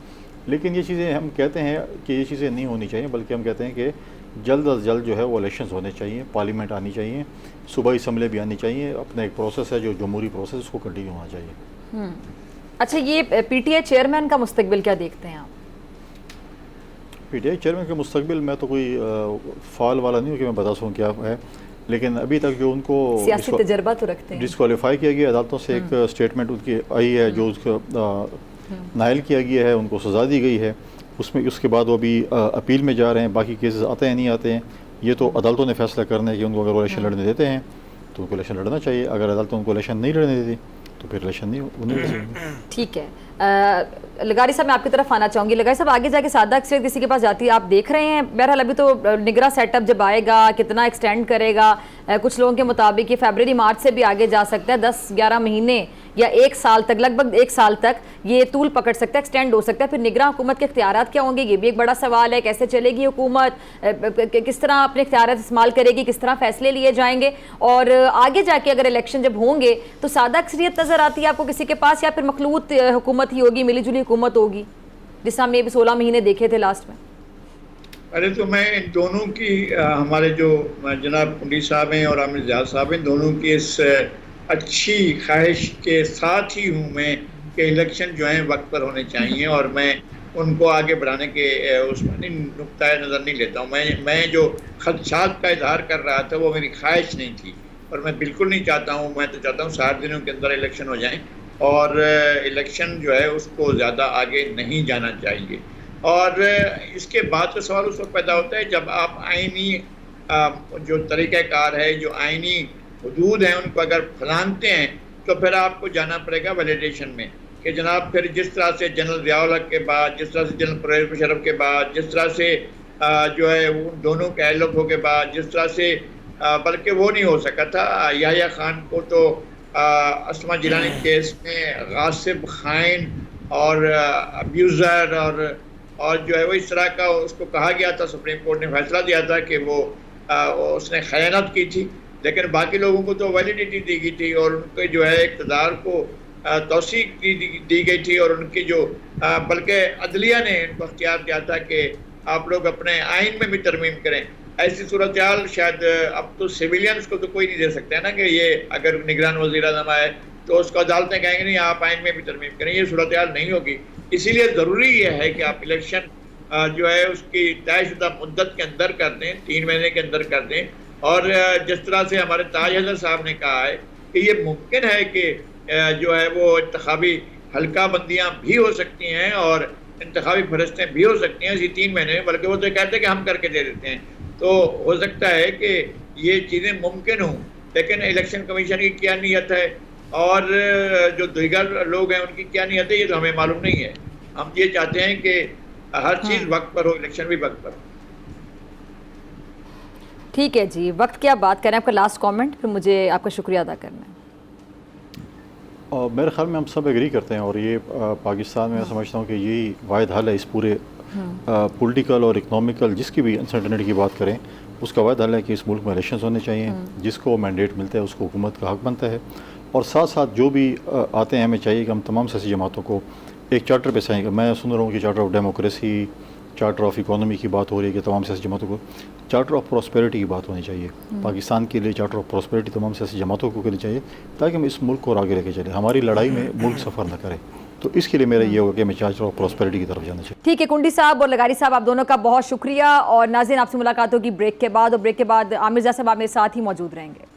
[SPEAKER 1] لیکن یہ چیزیں ہم کہتے ہیں کہ یہ چیزیں نہیں ہونی چاہیے, بلکہ ہم کہتے ہیں کہ جلد از جلد جو ہے وہ الیکشنز ہونے چاہیے, پارلیمنٹ آنی چاہیے, صوبائی اسمبلی بھی آنی چاہیے, اپنا ایک پروسیس ہے جو جمہوری پروسیس, اس کو کنٹینیو ہونا چاہیے.
[SPEAKER 2] اچھا یہ پی ٹی آئی چیئرمین کا مستقبل کیا دیکھتے ہیں آپ؟
[SPEAKER 1] پی ٹی آئی چیئرمین کا مستقبل میں تو کوئی فعال والا نہیں ہوں کہ میں بتا سکوں کیا ہے, لیکن ابھی تک جو ان کو
[SPEAKER 2] سیاسی تجربہ تو رکھتے ہیں,
[SPEAKER 1] ڈسکوالیفائی کیا گیا عدالتوں سے, ایک اسٹیٹمنٹ ان کی آئی ہے جو اس کو نائل کیا گیا ہے, ان کو سزا دی گئی ہے, اس کے بعد وہ بھی اپیل میں جا رہے ہیں. باقی کیسز آتے ہیں نہیں آتے ہیں, یہ تو عدالتوں نے فیصلہ کرنا ہے کہ ان کو اگر وہ الیکشن لڑنے دیتے ہیں تو ان کو الیکشن لڑنا چاہیے, اگر عدالتوں ان کو الیکشن نہیں لڑنے دیتی تو پھر الیکشن نہیں لڑ سکتے.
[SPEAKER 2] ٹھیک ہے. لغاری صاحب میں آپ کی طرف آنا چاہوں گی. لغاری صاحب آگے جا کے سادہ اکثریت کسی کے پاس جاتی ہے, آپ دیکھ رہے ہیں بہرحال ابھی تو نگراں سیٹ اپ جب آئے گا کتنا ایکسٹینڈ کرے گا, کچھ لوگوں کے مطابق یہ فیبرری مارچ سے بھی آگے جا سکتا ہے, 10-11 مہینے یا 1 سال تک, لگ بھگ 1 سال تک یہ طول پکڑ سکتا ہے, ایکسٹینڈ ہو سکتا ہے. پھر نگراں حکومت کے اختیارات کیا ہوں گے, یہ بھی ایک بڑا سوال ہے. کیسے چلے گی حکومت, کس طرح اپنے اختیارات استعمال کرے گی, کس طرح فیصلے لیے جائیں گے, اور آگے جا کے اگر الیکشن جب ہوں گے تو سادہ اکثریت نظر آتی ہے آپ کو کسی کے پاس, یا پھر مخلوط حکومت ہی ہوگی, ملی جلی حکومت ہوگی, جس طرح ہم نے بھی 16 مہینے دیکھے تھے لاسٹ میں؟
[SPEAKER 3] ارے تو میں ان دونوں کی, ہمارے جو جناب کنڈی صاحب ہیں اور عامر زیاد صاحب ہیں, دونوں کی اس اچھی خواہش کے ساتھ ہی ہوں میں کہ الیکشن جو ہیں وقت پر ہونے چاہیے, اور میں ان کو آگے بڑھانے کے اس میں نقطۂ نظر نہیں لیتا ہوں. میں جو خدشات کا اظہار کر رہا تھا وہ میری خواہش نہیں تھی, اور میں بالکل نہیں چاہتا ہوں, میں تو چاہتا ہوں 60 دنوں کے اندر الیکشن ہو جائیں, اور الیکشن جو ہے اس کو زیادہ آگے نہیں جانا چاہیے. اور اس کے بعد کا سوال اس وقت پیدا ہوتا ہے جب آپ آئینی جو طریقہ کار ہے, جو آئینی حدود ہیں, ان کو اگر پھلانتے ہیں تو پھر آپ کو جانا پڑے گا ویلیڈیشن میں کہ جناب پھر جس طرح سے جنرل ضیاء الحق کے بعد, جس طرح سے جنرل پرویز مشرف کے بعد, جس طرح سے جو ہے ان دونوں کے LFO کے بعد, جس طرح سے بلکہ وہ نہیں ہو سکا تھا یحییٰ خان کو تو اسما جیلانی کیس میں غاصب, خائن اور ابیوزر اور جو ہے وہ اس طرح کا اس کو کہا گیا تھا. سپریم کورٹ نے فیصلہ دیا تھا کہ وہ اس نے خیانت کی تھی, لیکن باقی لوگوں کو تو ویلیڈیٹی دی گئی تھی اور ان کے جو ہے اقتدار کو توثیق دی گئی تھی, اور ان کی جو بلکہ عدلیہ نے ان کو اختیار دیا تھا کہ آپ لوگ اپنے آئین میں بھی ترمیم کریں. ایسی صورتحال شاید اب تو سویلینز کو تو کوئی نہیں دے سکتا ہے نا کہ یہ اگر نگران وزیر اعظم آئے تو اس کو عدالتیں کہیں گے نہیں آپ آئین میں بھی ترمیم کریں. یہ صورتحال نہیں ہوگی. اسی لیے ضروری یہ ہے کہ آپ الیکشن جو ہے اس کی طے شدہ مدت کے اندر کر دیں, 3 مہینے کے اندر کر دیں. اور جس طرح سے ہمارے تاج حضرت صاحب نے کہا ہے کہ یہ ممکن ہے کہ جو ہے وہ انتخابی حلقہ بندیاں بھی ہو سکتی ہیں اور انتخابی فہرستیں بھی ہو سکتی ہیں اسی 3 مہینے میں, بلکہ وہ تو کہتے ہیں کہ ہم کر کے دے دیتے ہیں. تو ہو سکتا ہے کہ یہ چیزیں ممکن ہوں, لیکن الیکشن کمیشن کی کیا نیت ہے اور جو دیگر لوگ ہیں ان کی کیا نیت ہے یہ تو ہمیں معلوم نہیں ہے. ہم یہ چاہتے ہیں کہ ہر چیز وقت پر ہو, الیکشن بھی وقت پر ہو.
[SPEAKER 2] ٹھیک ہے جی, وقت کی آپ بات کریں, آپ کا لاسٹ کامنٹ, پھر مجھے آپ کا شکریہ ادا کرنا ہے.
[SPEAKER 1] میرے خیال میں ہم سب ایگری کرتے ہیں اور یہ پاکستان میں سمجھتا ہوں کہ یہی واحد حل ہے اس پورے پولیٹیکل اور اکنامیکل جس کی بھی انسرٹنٹی کی بات کریں, اس کا واحد حل ہے کہ اس ملک میں الیکشنز ہونے چاہیے. جس کو مینڈیٹ ملتا ہے اس کو حکومت کا حق بنتا ہے, اور ساتھ ساتھ جو بھی آتے ہیں ہمیں چاہیے کہ ہم تمام سیاسی جماعتوں کو ایک چارٹر پہ سائیں. میں سن رہا ہوں کہ charter of democracy, charter of economy کی بات ہو رہی ہے کہ تمام سیاسی جماعتوں کو چارٹر آف پراسپیرٹی کی بات ہونی چاہیے. پاکستان کے لیے چارٹر آف پراسپیرٹی تمام سیاسی جماعتوں کو کرنی چاہیے تاکہ ہم اس ملک کو اور آگے لے کے چلیں. ہماری لڑائی میں ملک سفر نہ کرے, تو اس کے لیے میرا یہ ہوگا کہ ہمیں چارٹر آف پراسپیرٹی کی طرف جانا چاہیے.
[SPEAKER 2] ٹھیک ہے, کنڈی صاحب اور لغاری صاحب آپ دونوں کا بہت شکریہ. اور ناظرین آپ سے ملاقات ہوگی بریک کے بعد, اور بریک کے بعد عامر رضا صاحب آپ میرے ساتھ ہی موجود رہیں گے.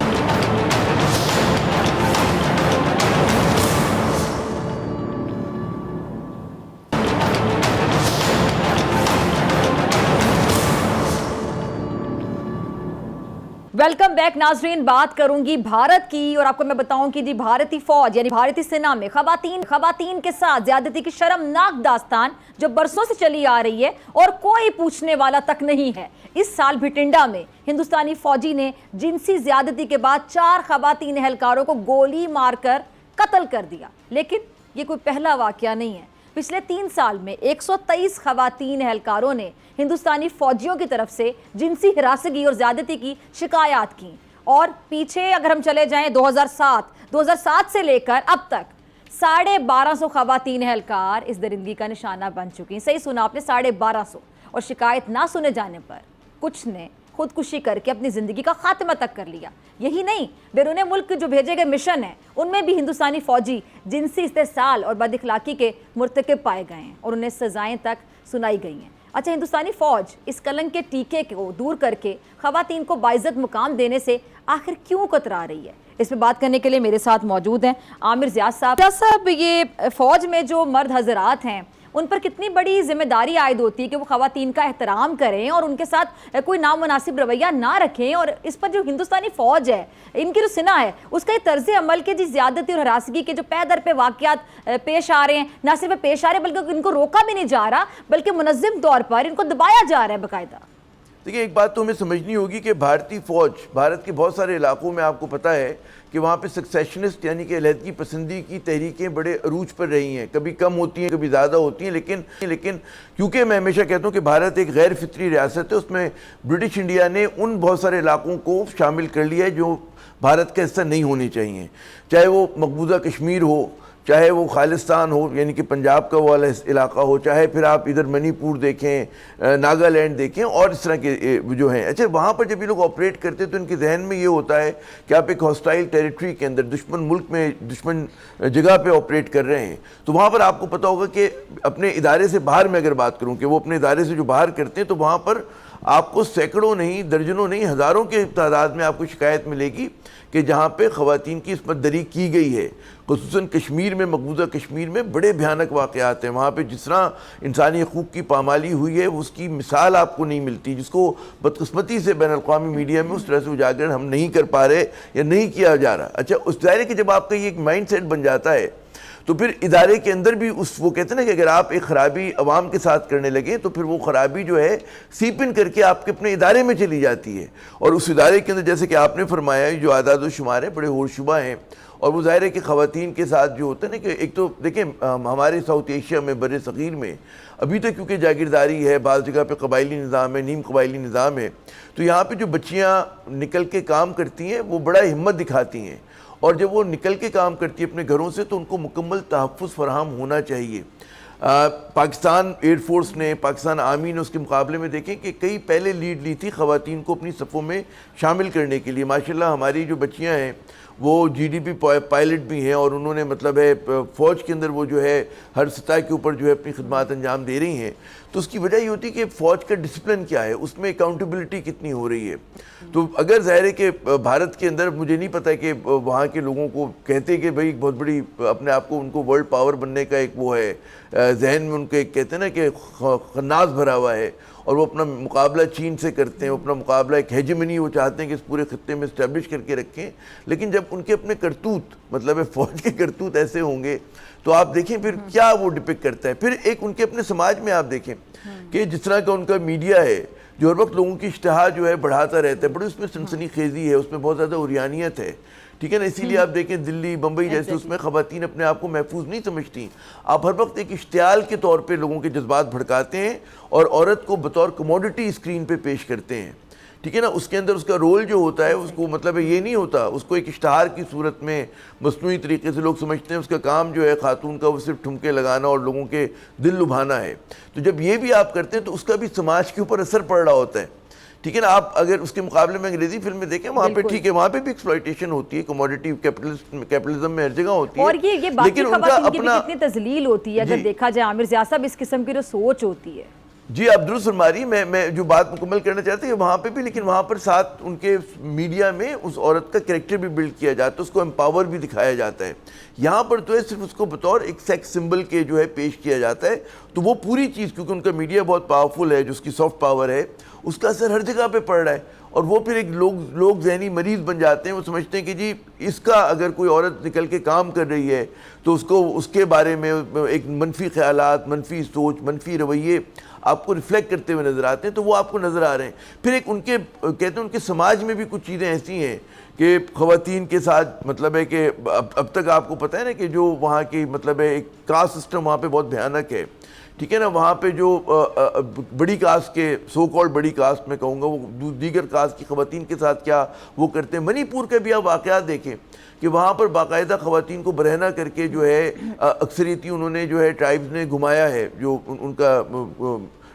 [SPEAKER 2] ویلکم بیک ناظرین. بات کروں گی بھارت کی, اور آپ کو میں بتاؤں کہ جی بھارتی فوج یعنی بھارتی سینا میں خواتین کے ساتھ زیادتی کی شرمناک داستان جو برسوں سے چلی آ رہی ہے اور کوئی پوچھنے والا تک نہیں ہے. اس سال بھٹنڈا میں ہندوستانی فوجی نے جنسی زیادتی کے بعد 4 خواتین اہلکاروں کو گولی مار کر قتل کر دیا. لیکن یہ کوئی پہلا واقعہ نہیں ہے. پچھلے 3 سال میں 123 خواتین اہلکاروں نے ہندوستانی فوجیوں کی طرف سے جنسی ہراسگی اور زیادتی کی شکایات کی. اور پیچھے اگر ہم چلے جائیں 2007 سے لے کر اب تک 1250 خواتین اہلکار اس درندگی کا نشانہ بن چکی ہیں. صحیح سنا آپ نے, 1250. اور شکایت نہ سنے جانے پر کچھ نے خودکشی کر کے اپنی زندگی کا خاتمہ تک کر لیا. یہی نہیں, بیرون ملک جو بھیجے گئے مشن ہیں ان میں بھی ہندوستانی فوجی جنسی استحصال اور بد اخلاقی کے مرتکب پائے گئے ہیں اور انہیں سزائیں تک سنائی گئی ہیں. اچھا, ہندوستانی فوج اس کلنک کے ٹیکے کو دور کر کے خواتین کو باعزت مقام دینے سے آخر کیوں کترا رہی ہے؟ اس پہ بات کرنے کے لیے میرے ساتھ موجود ہیں عامر ضیاء صاحب. یہ فوج میں جو مرد حضرات ہیں ان پر کتنی بڑی ذمہ داری عائد ہوتی ہے کہ وہ خواتین کا احترام کریں اور ان کے ساتھ کوئی نامناسب رویہ نہ رکھیں, اور اس پر جو ہندوستانی فوج ہے, ان کی جو سنا ہے, اس کا یہ طرز عمل کے جی زیادتی اور ہراسگی کے جو پے در پہ واقعات پیش آ رہے ہیں, نہ صرف پیش آ رہے ہیں بلکہ ان کو روکا بھی نہیں جا رہا بلکہ منظم طور پر ان کو دبایا جا رہا ہے باقاعدہ.
[SPEAKER 4] دیکھیں, ایک بات تو ہمیں سمجھنی ہوگی کہ بھارتی فوج بھارت کے بہت سارے علاقوں میں آپ کو پتہ ہے کہ وہاں پہ سکسیشنسٹ یعنی کہ علیحدگی پسندی کی تحریکیں بڑے عروج پر رہی ہیں. کبھی کم ہوتی ہیں, کبھی زیادہ ہوتی ہیں, لیکن کیونکہ میں ہمیشہ کہتا ہوں کہ بھارت ایک غیر فطری ریاست ہے, اس میں برٹش انڈیا نے ان بہت سارے علاقوں کو شامل کر لیا ہے جو بھارت کا حصہ نہیں ہونے چاہیے, چاہے وہ مقبوضہ کشمیر ہو, چاہے وہ خالستان ہو یعنی کہ پنجاب کا وہ والا علاقہ ہو, چاہے پھر آپ ادھر منی پور دیکھیں, ناگالینڈ دیکھیں اور اس طرح کے جو ہیں. اچھا, وہاں پر جب یہ لوگ آپریٹ کرتے ہیں تو ان کے ذہن میں یہ ہوتا ہے کہ آپ ایک ہاسٹائل ٹیریٹری کے اندر, دشمن ملک میں, دشمن جگہ پہ آپریٹ کر رہے ہیں. تو وہاں پر آپ کو پتہ ہوگا کہ اپنے ادارے سے باہر میں اگر بات کروں کہ وہ اپنے ادارے سے جو باہر کرتے ہیں تو وہاں پر آپ کو سینکڑوں نہیں، درجنوں نہیں، ہزاروں کے تعداد میں آپ کو شکایت ملے گی کہ جہاں پہ خواتین کی عصمت دری کی گئی ہے. خصوصاً کشمیر میں، مقبوضہ کشمیر میں بڑے بھیانک واقعات ہیں. وہاں پہ جس طرح انسانی حقوق کی پامالی ہوئی ہے اس کی مثال آپ کو نہیں ملتی، جس کو بدقسمتی سے بین الاقوامی میڈیا میں اس طرح سے اجاگر ہم نہیں کر پا رہے یا نہیں کیا جا رہا. اچھا، اس دائرے کہ جب آپ کا یہ ایک مائنڈ سیٹ بن جاتا ہے تو پھر ادارے کے اندر بھی وہ کہتے ہیں نا کہ اگر آپ ایک خرابی عوام کے ساتھ کرنے لگیں تو پھر وہ خرابی جو ہے سیپ ان کر کے آپ کے اپنے ادارے میں چلی جاتی ہے. اور اس ادارے کے اندر جیسے کہ آپ نے فرمایا جو اعداد و شمار ہیں بڑے ہور شبہ ہیں. اور وہ ظاہر ہے کہ خواتین کے ساتھ جو ہوتا ہے نا کہ ایک تو دیکھیں ہمارے ساؤتھ ایشیا میں، بر صغیر میں ابھی تک کیونکہ جاگیرداری ہے، بعض جگہ پہ قبائلی نظام ہے، نیم قبائلی نظام ہے، تو یہاں پہ جو بچیاں نکل کے کام کرتی ہیں وہ بڑا ہمت دکھاتی ہیں. اور جب وہ نکل کے کام کرتی ہے اپنے گھروں سے تو ان کو مکمل تحفظ فراہم ہونا چاہیے. پاکستان ایئر فورس نے، پاکستان آرمی نے اس کے مقابلے میں دیکھیں کہ کئی پہلے لیڈ لی تھی خواتین کو اپنی صفوں میں شامل کرنے کے لیے. ماشاءاللہ ہماری جو بچیاں ہیں وہ GDP پائلٹ بھی ہیں اور انہوں نے مطلب ہے فوج کے اندر وہ جو ہے ہر سطح کے اوپر جو ہے اپنی خدمات انجام دے رہی ہیں. تو اس کی وجہ یہ ہوتی ہے کہ فوج کا ڈسپلن کیا ہے، اس میں اکاؤنٹیبلٹی کتنی ہو رہی ہے. تو اگر ظاہر ہے کہ بھارت کے اندر مجھے نہیں پتہ کہ وہاں کے لوگوں کو کہتے کہ بھائی بہت بڑی اپنے آپ کو ان کو ورلڈ پاور بننے کا ایک وہ ہے ذہن میں ان کے کہتے ہیں نا کہ خناس بھرا ہوا ہے اور وہ اپنا مقابلہ چین سے کرتے ہیں، وہ اپنا مقابلہ ایک ہیجمنی وہ چاہتے ہیں کہ اس پورے خطے میں اسٹیبلش کر کے رکھیں. لیکن جب ان کے اپنے کرتوت مطلب ہے فوج کے کرتوت ایسے ہوں گے تو آپ دیکھیں پھر کیا وہ ڈپک کرتا ہے. پھر ایک ان کے اپنے سماج میں آپ دیکھیں کہ جس طرح کا ان کا میڈیا ہے جو ہر وقت لوگوں کی اشتہا جو ہے بڑھاتا رہتا ہے، بڑی اس میں سنسنی خیزی ہے، اس میں بہت زیادہ عریانیت ہے. ٹھیک ہے نا، اسی لیے آپ دیکھیں دلی، بمبئی جیسے اس میں خواتین اپنے آپ کو محفوظ نہیں سمجھتی. آپ ہر وقت ایک اشتعال کے طور پہ لوگوں کے جذبات بھڑکاتے ہیں اور عورت کو بطور کموڈٹی اسکرین پہ پیش کرتے ہیں. ٹھیک ہے نا، اس کے اندر اس کا رول جو ہوتا ہے اس کو مطلب یہ نہیں ہوتا، اس کو ایک اشتہار کی صورت میں مصنوعی طریقے سے لوگ سمجھتے ہیں اس کا کام جو ہے خاتون کا وہ صرف ٹھمکے لگانا اور لوگوں کے دل لبھانا ہے. تو جب یہ بھی آپ کرتے ہیں تو اس کا بھی سماج کے اوپر اثر پڑ رہا ہوتا ہے. ٹھیک ہے نا، آپ اگر اس کے مقابلے میں انگریزی فلمیں دیکھیں وہاں پہ ٹھیک ہے وہاں پہ بھی ایکسپلائٹیشن ہوتی ہے، کموڈیٹی کیپٹلزم میں ہر جگہ ہوتی ہے،
[SPEAKER 2] اور یہ باقی خواتین کی بھی کتنی تذلیل ہوتی ہے اگر دیکھا جائے. عامر ضیاء صاحب، اس قسم کی جو سوچ ہوتی ہے.
[SPEAKER 4] جی آپ درست فرما رہی ہیں. میں جو بات مکمل کرنا چاہتے ہیں وہاں پہ بھی، لیکن وہاں پر ساتھ ان کے میڈیا میں اس عورت کا کریکٹر بھی بلڈ کیا جاتا ہے، اس کو امپاور بھی دکھایا جاتا ہے. یہاں پر تو ہے صرف اس کو بطور ایک سیکس سمبل کے جو ہے پیش کیا جاتا ہے. تو وہ پوری چیز کیونکہ ان کا میڈیا بہت پاورفل ہے، جو اس کی سافٹ پاور ہے اس کا اثر ہر جگہ پہ پڑ رہا ہے. اور وہ پھر ایک لوگ ذہنی مریض بن جاتے ہیں. وہ سمجھتے ہیں کہ جی اس کا اگر کوئی عورت نکل کے کام کر رہی ہے تو اس کو اس کے بارے میں ایک منفی خیالات، منفی سوچ، منفی رویے آپ کو ریفلیکٹ کرتے ہوئے نظر آتے ہیں. تو وہ آپ کو نظر آ رہے ہیں. پھر ایک ان کے کہتے ہیں ان کے سماج میں بھی کچھ چیزیں ایسی ہیں کہ خواتین کے ساتھ مطلب ہے کہ اب تک آپ کو پتہ ہے نا کہ جو وہاں کی مطلب ہے ایک کاسٹ سسٹم وہاں پہ بہت بھیانک ہے. ٹھیک ہے نا، وہاں پہ جو بڑی کاسٹ کے سو کالڈ بڑی کاسٹ میں کہوں گا وہ دیگر کاسٹ کی خواتین کے ساتھ کیا وہ کرتے ہیں. منی پور کے بھی آپ واقعات دیکھیں کہ وہاں پر باقاعدہ خواتین کو برہنہ کر کے جو ہے اکثریتی انہوں نے جو ہے ٹرائبز نے گھمایا ہے جو ان کا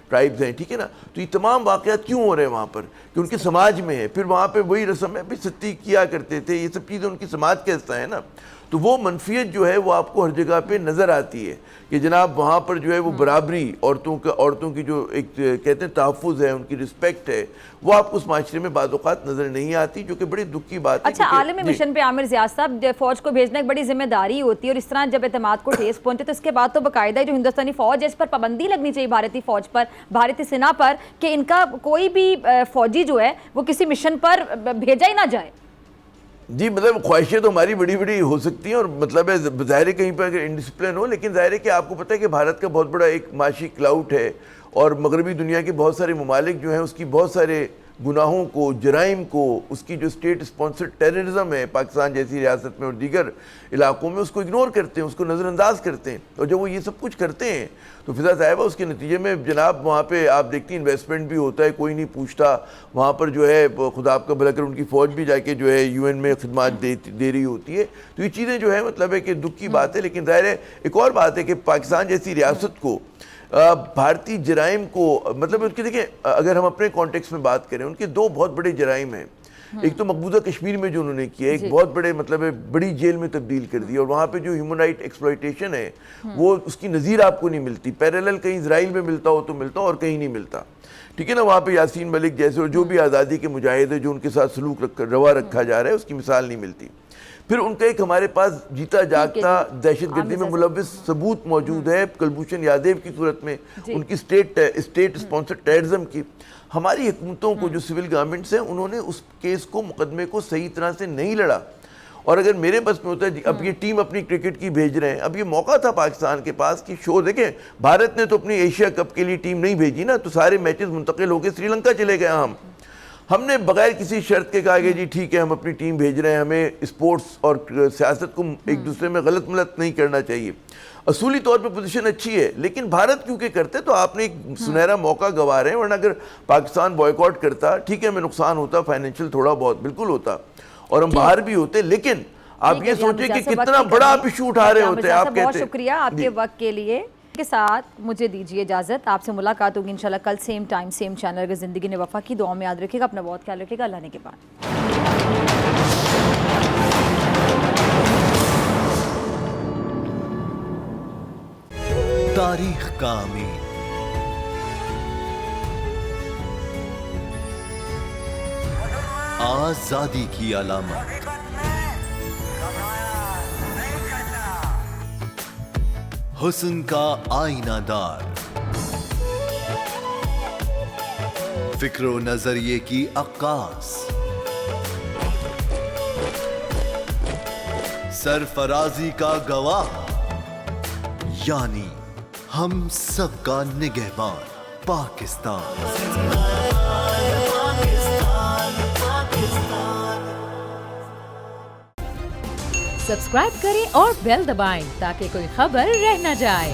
[SPEAKER 4] ٹرائبز ہیں. ٹھیک ہے نا، تو یہ تمام واقعات کیوں ہو رہے ہیں وہاں پر کہ ان کے سماج میں ہے. پھر وہاں پہ وہی رسم ہے، بھی ستی کیا کرتے تھے، یہ سب چیزیں ان کی سماج کا حصہ ہے نا. تو وہ منفیت جو ہے وہ آپ کو ہر جگہ پہ نظر آتی ہے کہ جناب وہاں پر جو ہے وہ برابری، عورتوں کی جو ایک کہتے ہیں تحفظ ہے، ان کی رسپیکٹ ہے، وہ آپ کو اس معاشرے میں بعض اوقات نظر نہیں آتی، جو کہ بڑی دکھ کی بات ہے.
[SPEAKER 2] اچھا، عالمی مشن پہ عامر ضیاء صاحب فوج کو بھیجنا ایک بڑی ذمہ داری ہوتی ہے، اور اس طرح جب اعتماد کو ٹھیس پہنچے تو اس کے بعد تو باقاعدہ جو ہندوستانی فوج ہے اس پر پابندی لگنی چاہیے، بھارتی فوج پر، بھارتی سینا پر، کہ ان کا کوئی بھی فوجی جو ہے وہ کسی مشن پر بھیجا ہی نہ جائے.
[SPEAKER 4] جی مطلب خواہشیں تو ہماری بڑی بڑی ہو سکتی ہیں اور مطلب ہے ظاہر ہے کہیں پر اگر انڈسپلن ہو، لیکن ظاہر ہے کہ آپ کو پتہ ہے کہ بھارت کا بہت بڑا ایک معاشی کلاؤٹ ہے اور مغربی دنیا کے بہت سارے ممالک جو ہیں اس کی بہت سارے گناہوں کو، جرائم کو، اس کی جو اسٹیٹ اسپانسرڈ ٹیررزم ہے پاکستان جیسی ریاست میں اور دیگر علاقوں میں، اس کو اگنور کرتے ہیں، اس کو نظر انداز کرتے ہیں. اور جب وہ یہ سب کچھ کرتے ہیں تو فضا صاحبہ اس کے نتیجے میں جناب وہاں پہ آپ دیکھتی ہیں انویسٹمنٹ بھی ہوتا ہے، کوئی نہیں پوچھتا. وہاں پر جو ہے خدا آپ کا بھلا کر ان کی فوج بھی جا کے جو ہے UN میں خدمات دے رہی ہوتی ہے. تو یہ چیزیں جو ہے مطلب ہے کہ دکھ کی بات ہے. لیکن ظاہر ہے ایک اور بات ہے کہ پاکستان جیسی ریاست کو بھارتی جرائم کو مطلب ان کے دیکھیں اگر ہم اپنے کانٹیکس میں بات کریں ان کے دو بہت بڑے جرائم ہیں. ایک تو مقبوضہ کشمیر میں جو انہوں نے کیا، ایک بہت بڑے مطلب ہے بڑی جیل میں تبدیل کر دی، اور وہاں پہ جو ہیومن رائٹ ایکسپلائٹیشن ہے وہ اس کی نظیر آپ کو نہیں ملتی. پیرالل کہیں اسرائیل میں ملتا ہو تو ملتا ہو، اور کہیں نہیں ملتا. ٹھیک ہے نا. وہاں پہ یاسین ملک جیسے اور جو بھی آزادی کے مجاہد ہیں جو ان کے ساتھ سلوک روا رکھا جا رہا ہے، اس کی مثال نہیں ملتی. پھر ان کا ایک ہمارے پاس جیتا جاگتا دہشت گردی میں ملوث ثبوت موجود ہے کلبھوشن یادیو کی صورت میں، ان کی اسٹیٹ اسپانسر ٹیررزم کی. ہماری حکومتوں کو جو سول گورنمنٹس ہیں انہوں نے اس کیس کو، مقدمے کو صحیح طرح سے نہیں لڑا. اور اگر میرے بس میں ہوتا ہے، اب یہ ٹیم اپنی کرکٹ کی بھیج رہے ہیں، اب یہ موقع تھا پاکستان کے پاس کہ شو دیکھیں. بھارت نے تو اپنی ایشیا کپ کے لیے ٹیم نہیں بھیجی نا، تو سارے میچز منتقل ہو کے سری لنکا چلے گئے. ہم نے بغیر کسی شرط کے کہا کہ جی ٹھیک ہے ہم اپنی ٹیم بھیج رہے ہیں، ہمیں اسپورٹس اور سیاست کو ایک دوسرے میں غلط ملت نہیں کرنا چاہیے. اصولی طور پہ پوزیشن اچھی ہے، لیکن بھارت کیونکہ کرتے تو آپ نے ایک سنہرا موقع گوا رہے ہیں. ورنہ اگر پاکستان بوائیکاٹ کرتا، ٹھیک ہے ہمیں نقصان ہوتا، فائنینشیل تھوڑا بہت بالکل ہوتا، اور ہم باہر بھی ہوتے. لیکن آپ یہ سوچیں کہ کتنا بڑا آپ ایشو اٹھا رہے ہوتے. آپ کہتے ہیں
[SPEAKER 2] بہت شکریہ آپ کے وقت کے لیے. کے ساتھ مجھے دیجیے اجازت، آپ سے ملاقات ہوگی انشاءاللہ کل سیم ٹائم سیم چینل. اگر زندگی نے وفا کی، دعاؤں میں یاد رکھے گا، اپنا بہت خیال رکھے گا. اللہ نے کے بعد
[SPEAKER 5] تاریخ کا امین، آزادی کی علامت، حسن کا آئینہ دار، فکر و نظریے کی عکاس، سرفرازی کا گواہ، یعنی ہم سب کا نگہبان پاکستان.
[SPEAKER 6] سبسکرائب کریں اور بیل دبائیں تاکہ کوئی خبر رہ نہ جائے.